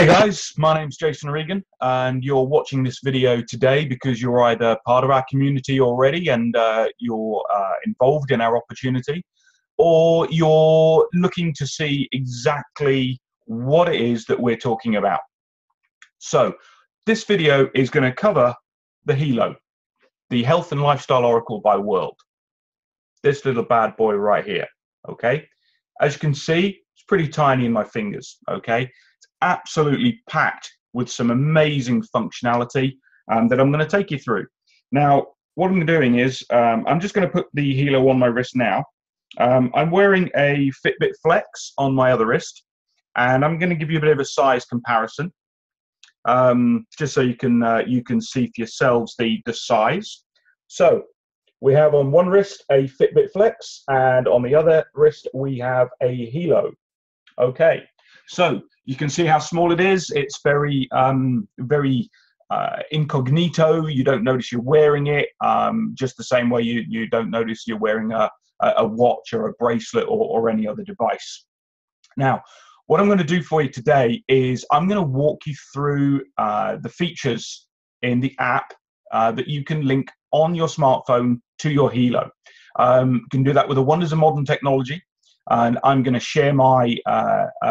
Hey guys, my name's Jason Regan and you're watching this video today because you're either part of our community already and you're involved in our opportunity, or you're looking to see exactly what it is that we're talking about. So this video is going to cover the Helo, the Health and Lifestyle Oracle by World. This little bad boy right here, okay? As you can see, it's pretty tiny in my fingers, okay? Absolutely packed with some amazing functionality that I'm going to take you through. Now, what I'm doing is I'm just going to put the Helo on my wrist now. I'm wearing a Fitbit Flex on my other wrist, and I'm going to give you a bit of a size comparison, just so you can see for yourselves the size. So we have on one wrist a Fitbit Flex, and on the other wrist we have a Helo. Okay, so you can see how small it is. It's very incognito. You don't notice you're wearing it, just the same way you don't notice you're wearing a watch or a bracelet or any other device. Now, what I'm going to do for you today is I'm going to walk you through the features in the app that you can link on your smartphone to your Helo. You can do that with the wonders of modern technology. And I'm going to share my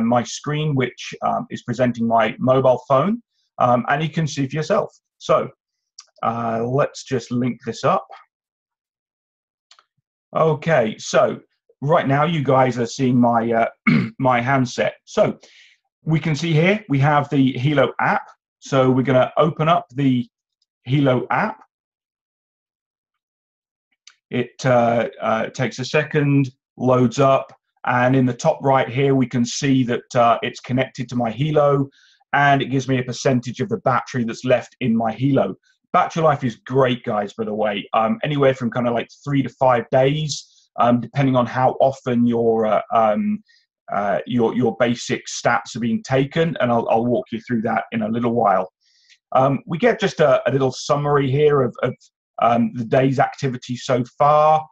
my screen, which is presenting my mobile phone, and you can see for yourself. So let's just link this up. Okay, so right now you guys are seeing my my handset. So we can see here we have the Helo app. So we're going to open up the Helo app. It takes a second, loads up. And in the top right here, we can see that it's connected to my Helo, and it gives me a percentage of the battery that's left in my Helo. Battery life is great, guys, by the way, anywhere from kind of like 3 to 5 days, depending on how often your basic stats are being taken, and I'll walk you through that in a little while. We get just a little summary here of the day's activity so far.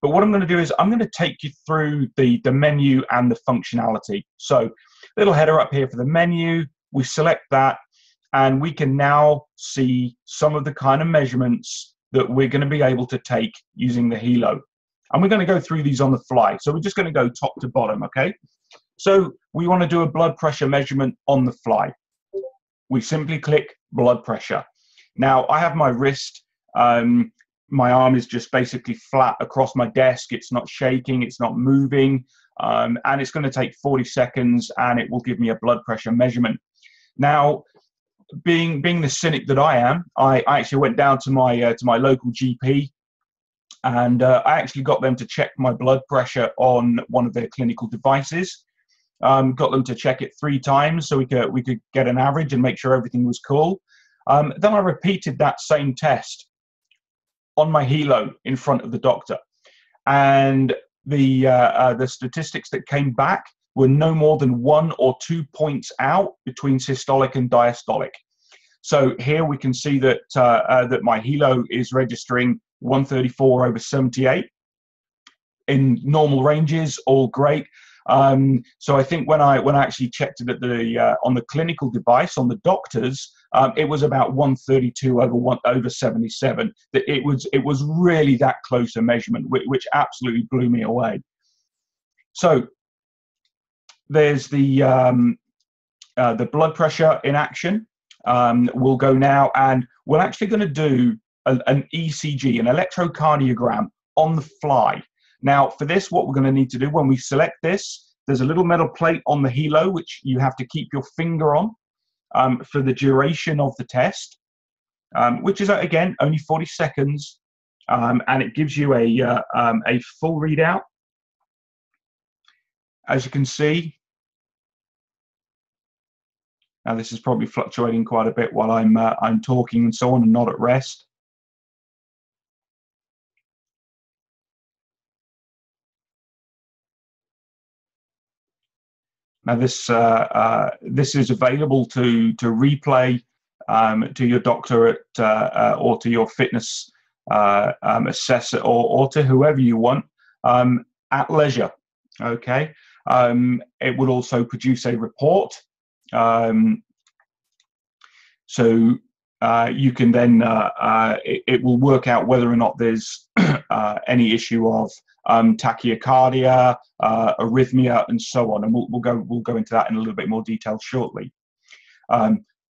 But what I'm going to do is I'm going to take you through the menu and the functionality. So little header up here for the menu, we select that, and we can now see some of the kind of measurements that we're going to be able to take using the Helo. And we're going to go through these on the fly. So we're just going to go top to bottom, okay? So we want to do a blood pressure measurement on the fly. We simply click blood pressure. Now I have my wrist, my arm is just basically flat across my desk. It's not shaking, it's not moving, and it's going to take 40 seconds, and it will give me a blood pressure measurement. Now, being the cynic that I am, I actually went down to my local GP, and I actually got them to check my blood pressure on one of their clinical devices. Got them to check it 3 times so we could get an average and make sure everything was cool. Then I repeated that same test on my Helo in front of the doctor, and the statistics that came back were no more than 1 or 2 points out between systolic and diastolic. So here we can see that that my Helo is registering 134/78 in normal ranges, all great. So I think when I actually checked it at the on the clinical device on the doctor's, it was about 132/77. That it was really that close a measurement, which absolutely blew me away. So there's the blood pressure in action. We'll go now, and we're actually going to do an ECG, an electrocardiogram on the fly. Now, for this, what we're going to need to do when we select this, there's a little metal plate on the Helo, which you have to keep your finger on for the duration of the test, which is, again, only 40 seconds, and it gives you a full readout. As you can see, now this is probably fluctuating quite a bit while I'm talking and so on and not at rest. Now this is available to replay to your doctor at or to your fitness assessor or to whoever you want at leisure. Okay, it would also produce a report So you can then, it will work out whether or not there's any issue of tachycardia, arrhythmia, and so on. And we'll go into that in a little bit more detail shortly.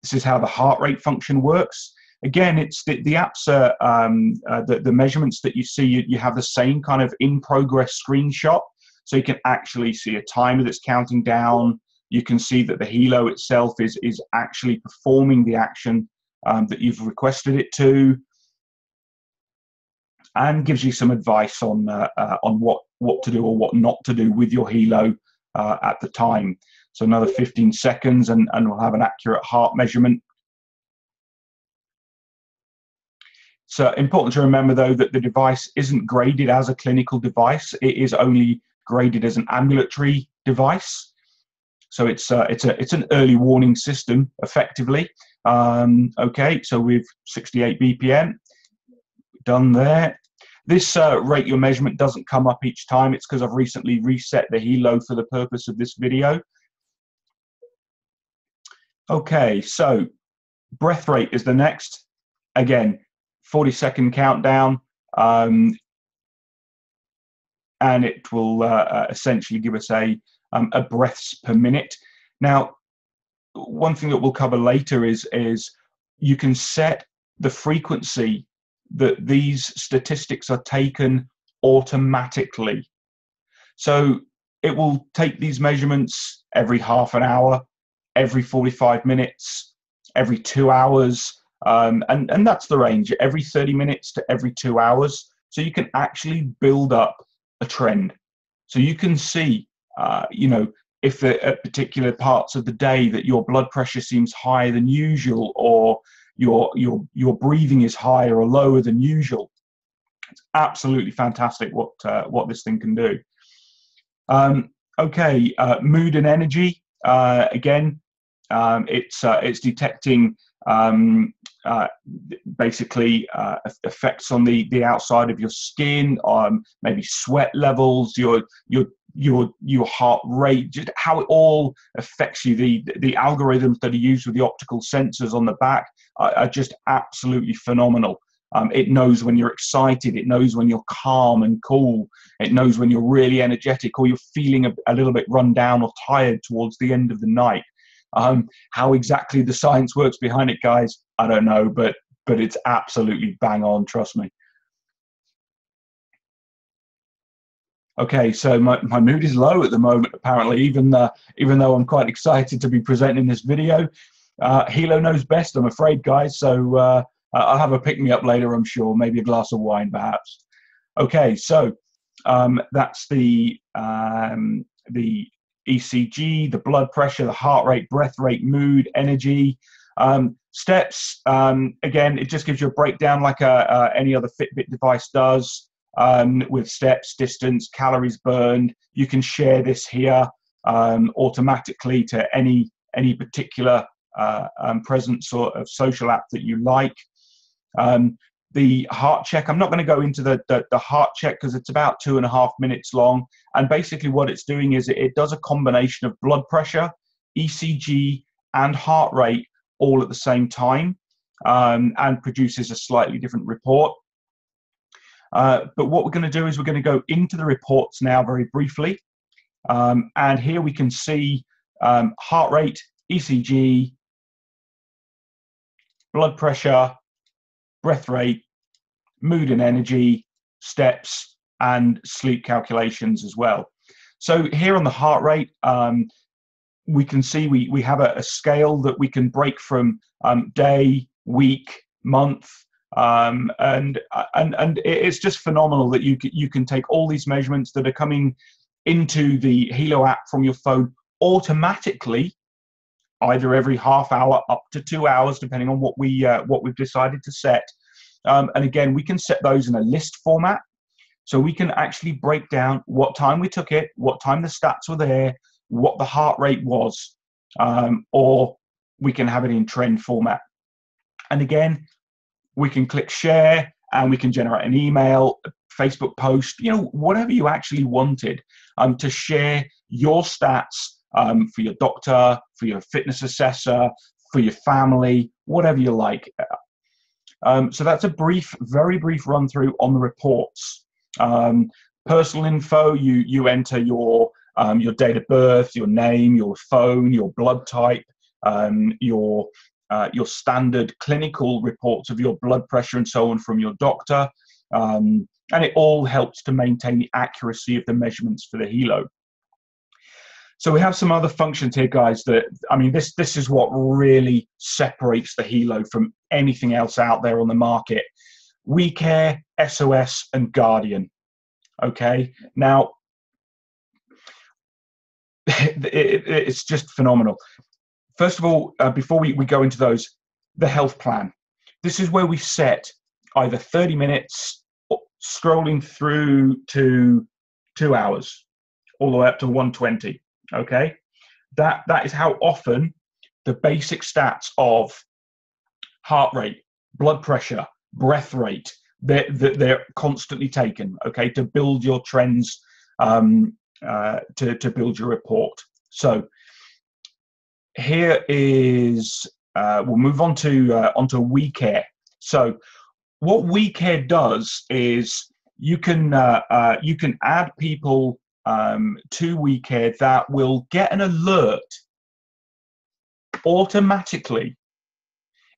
This is how the heart rate function works. Again, it's the apps are the measurements that you see. You have the same kind of in-progress screenshot, so you can actually see a timer that's counting down. You can see that the Helo itself is actually performing the action that you've requested it to, and gives you some advice on what to do or what not to do with your Helo at the time. So another 15 seconds, and we'll have an accurate heart measurement. So important to remember, though, that the device isn't graded as a clinical device. It is only graded as an ambulatory device. So it's an early warning system, effectively. Okay, so we've 68 BPM done there. This rate your measurement doesn't come up each time. It's because I've recently reset the Helo for the purpose of this video. Okay, so breath rate is the next. Again, 40-second countdown, and it will essentially give us a breaths per minute. Now, one thing that we'll cover later is you can set the frequency that these statistics are taken automatically. So it will take these measurements every half an hour, every 45 minutes, every 2 hours, and that's the range, every 30 minutes to every 2 hours. So you can actually build up a trend. So you can see, if at particular parts of the day that your blood pressure seems higher than usual, or your breathing is higher or lower than usual. It's absolutely fantastic what this thing can do. Okay, mood and energy. Again, it's detecting basically effects on the outside of your skin, maybe sweat levels, your heart rate, just how it all affects you. The algorithms that are used with the optical sensors on the back are just absolutely phenomenal. It knows when you're excited, it knows when you're calm and cool, it knows when you're really energetic or you're feeling a little bit run down or tired towards the end of the night. How exactly the science works behind it, guys, I don't know, but it's absolutely bang on, trust me. Okay, so my mood is low at the moment, apparently, even though I'm quite excited to be presenting this video. Helo knows best, I'm afraid, guys, so I'll have a pick-me-up later, I'm sure, maybe a glass of wine, perhaps. Okay, so that's the ECG, the blood pressure, the heart rate, breath rate, mood, energy. Steps, again, it just gives you a breakdown like any other Fitbit device does, with steps, distance, calories burned. You can share this here automatically to any particular presence or of social app that you like. The heart check, I'm not going to go into the heart check because it's about 2.5 minutes long. And basically what it's doing is it does a combination of blood pressure, ECG, and heart rate all at the same time, and produces a slightly different report. But what we're going to do is we're going to go into the reports now very briefly. And here we can see heart rate, ECG, blood pressure, breath rate, mood and energy, steps, and sleep calculations as well. So here on the heart rate, we can see we have a scale that we can break from day, week, month, and it's just phenomenal that you can take all these measurements that are coming into the Helo app from your phone automatically, either every half hour up to 2 hours, depending on what we've decided to set. And again, we can set those in a list format, so we can actually break down what time we took it, what time the stats were there, what the heart rate was, or we can have it in trend format. And again, we can click share, and we can generate an email, a Facebook post, whatever you actually wanted, to share your stats for your doctor, for your fitness assessor, for your family, whatever you like. So that's a very brief run through on the reports. Personal info, you enter your date of birth, your name, your phone, your blood type, your standard clinical reports of your blood pressure and so on from your doctor, and it all helps to maintain the accuracy of the measurements for the Helo. So we have some other functions here, guys, that, I mean, this is what really separates the Helo from anything else out there on the market. WeCare, SOS, and Guardian. Okay, now, it's just phenomenal. First of all, before we go into those, the health plan. This is where we set either 30 minutes, scrolling through to 2 hours, all the way up to 120. Okay, that is how often the basic stats of heart rate, blood pressure, breath rate, they're constantly taken, okay, to build your trends, to build your report. So here is, we'll move on to onto WeCare. So what WeCare does is you can add people to WeCare that will get an alert automatically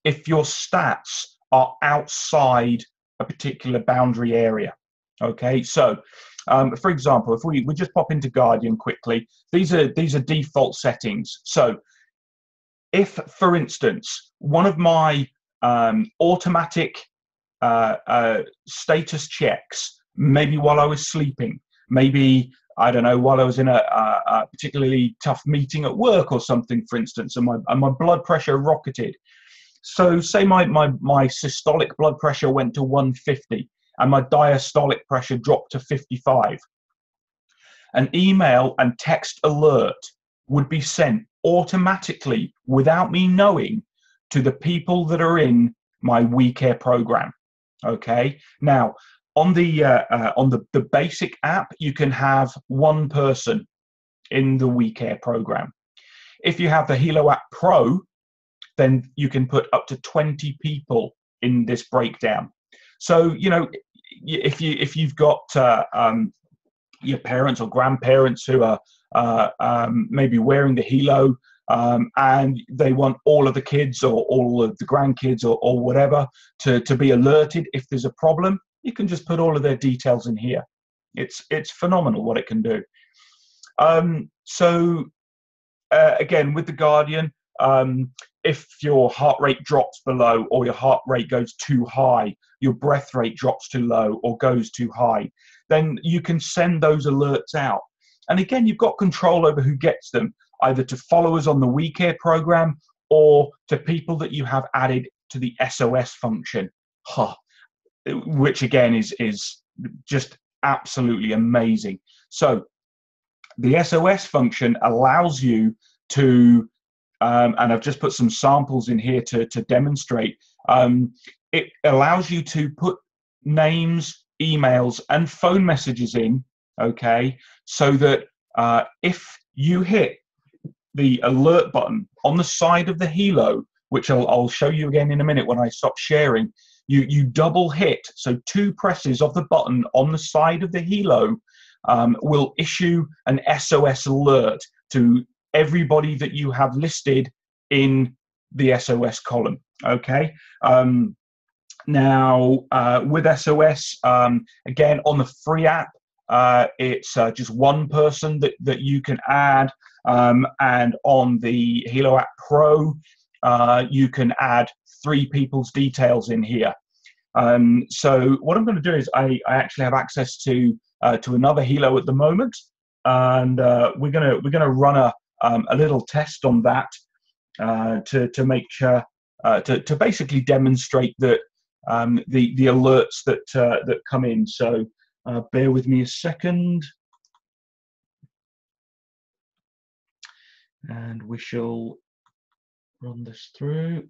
if your stats are outside a particular boundary area. Okay, so for example, if we just pop into Guardian quickly, these are default settings. So if, for instance, one of my automatic status checks, maybe while I was sleeping, maybe, I don't know, while I was in a particularly tough meeting at work or something, for instance, and my blood pressure rocketed. So say my systolic blood pressure went to 150 and my diastolic pressure dropped to 55. An email and text alert would be sent automatically without me knowing to the people that are in my WeCare program. Okay, now on the basic app, you can have one person in the WeCare program. If you have the Helo App Pro, then you can put up to 20 people in this breakdown. So, you know, if you've got your parents or grandparents who are maybe wearing the Helo, and they want all of the kids or all of the grandkids or whatever to be alerted if there's a problem, you can just put all of their details in here. It's phenomenal what it can do. So again, with the Guardian, if your heart rate drops below or your heart rate goes too high, your breath rate drops too low or goes too high, then you can send those alerts out. And again, you've got control over who gets them, either to followers on the WeCare program or to people that you have added to the SOS function, which again is just absolutely amazing. So the SOS function allows you to, and I've just put some samples in here to demonstrate, it allows you to put names, emails, and phone messages in, okay, so that if you hit the alert button on the side of the Helo, which I'll show you again in a minute when I stop sharing, you double hit, so 2 presses of the button on the side of the Helo will issue an SOS alert to everybody that you have listed in the SOS column. Okay. Now with SOS, again on the free app, it's just one person that you can add, and on the Helo App Pro, you can add 3 people's details in here. So what I'm going to do is I actually have access to another Helo at the moment, and we're gonna run a little test on that to make sure to basically demonstrate that the alerts that come in. So bear with me a second, and we shall run this through.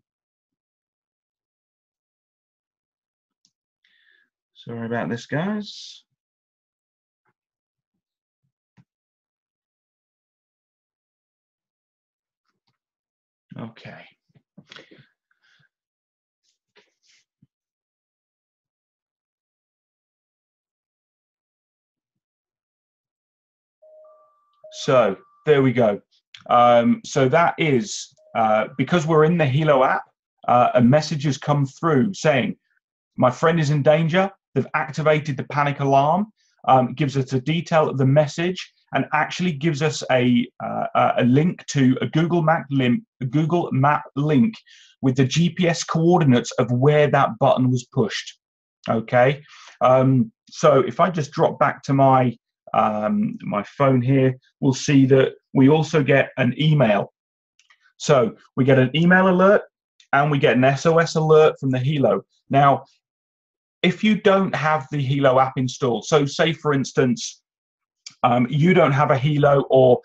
Sorry about this, guys. Okay. So there we go. So that is because we're in the Helo app, a message has come through saying, my friend is in danger. They've activated the panic alarm. Gives us a detail of the message and actually gives us a link to a Google Map link with the GPS coordinates of where that button was pushed. Okay. So if I just drop back to my my phone here, we'll see that we also get an email. So we get an email alert and we get an SOS alert from the Helo. Now, if you don't have the Helo app installed, so say for instance, you don't have a Helo, or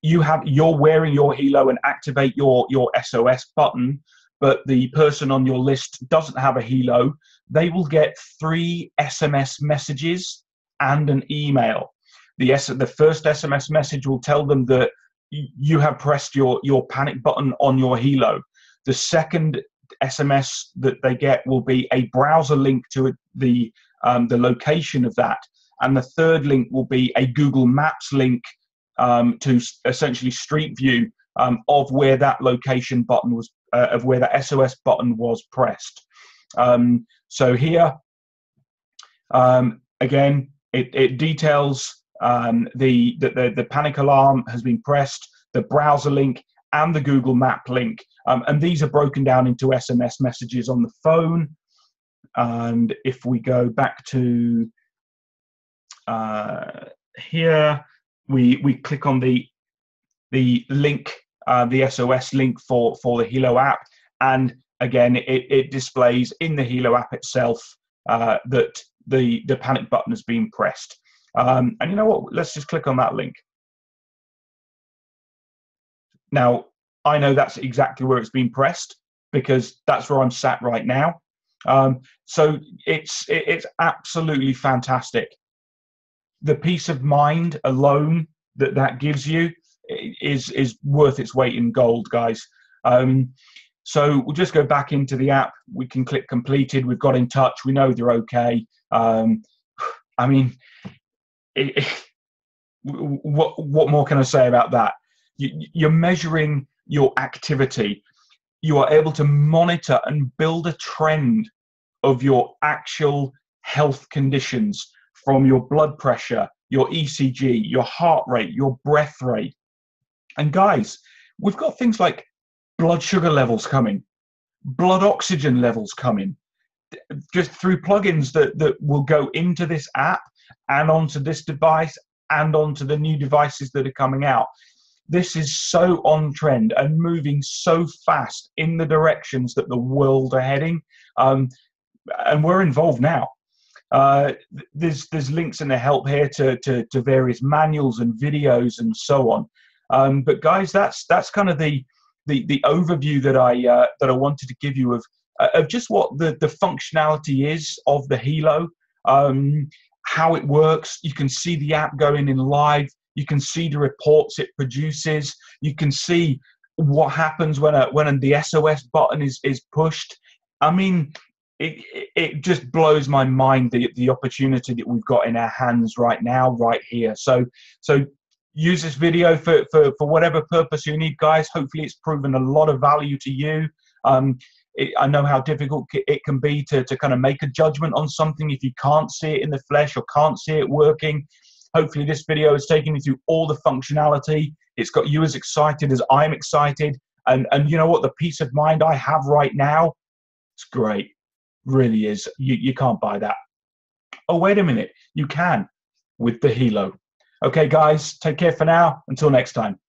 you're wearing your Helo and activate your SOS button, but the person on your list doesn't have a Helo, they will get 3 SMS messages and an email. The first SMS message will tell them that you have pressed your panic button on your Helo. The second SMS that they get will be a browser link to the location of that, and the third link will be a Google Maps link to essentially Street View of where that location button was, of where that SOS button was pressed. So here, again, it details the panic alarm has been pressed, the browser link, and the Google Map link. And these are broken down into SMS messages on the phone. And if we go back to here, we click on the link, the SOS link for the Helo app, and again it displays in the Helo app itself that the panic button has been pressed. And you know what? Let's just click on that link. Now, I know that's exactly where it's been pressed because that's where I'm sat right now. So it's absolutely fantastic. The peace of mind alone that gives you is worth its weight in gold, guys. So we'll just go back into the app. We can click completed. We've got in touch. We know they're okay. I mean, what more can I say about that? You're measuring your activity. You are able to monitor and build a trend of your actual health conditions, from your blood pressure, your ECG, your heart rate, your breath rate. And guys, we've got things like blood sugar levels coming, blood oxygen levels coming, just through plugins that will go into this app and onto this device and onto the new devices that are coming out. This is so on trend and moving so fast in the directions that the world are heading. And we're involved now. There's links in the help here to various manuals and videos and so on. But guys, that's kind of the overview that I wanted to give you of just what the functionality is of the Helo, how it works. You can see the app going in live. You can see the reports it produces. You can see what happens when the SOS button is pushed. I mean, it just blows my mind, the opportunity that we've got in our hands right now, right here. So use this video for whatever purpose you need, guys. Hopefully it's proven a lot of value to you. I know how difficult it can be to kind of make a judgment on something if you can't see it in the flesh or can't see it working. Hopefully this video has taken you through all the functionality. It's got you as excited as I'm excited. And you know what? The peace of mind I have right now, it's great. Really is. You can't buy that. Oh, wait a minute. You can with the Helo. Okay, guys, take care for now. Until next time.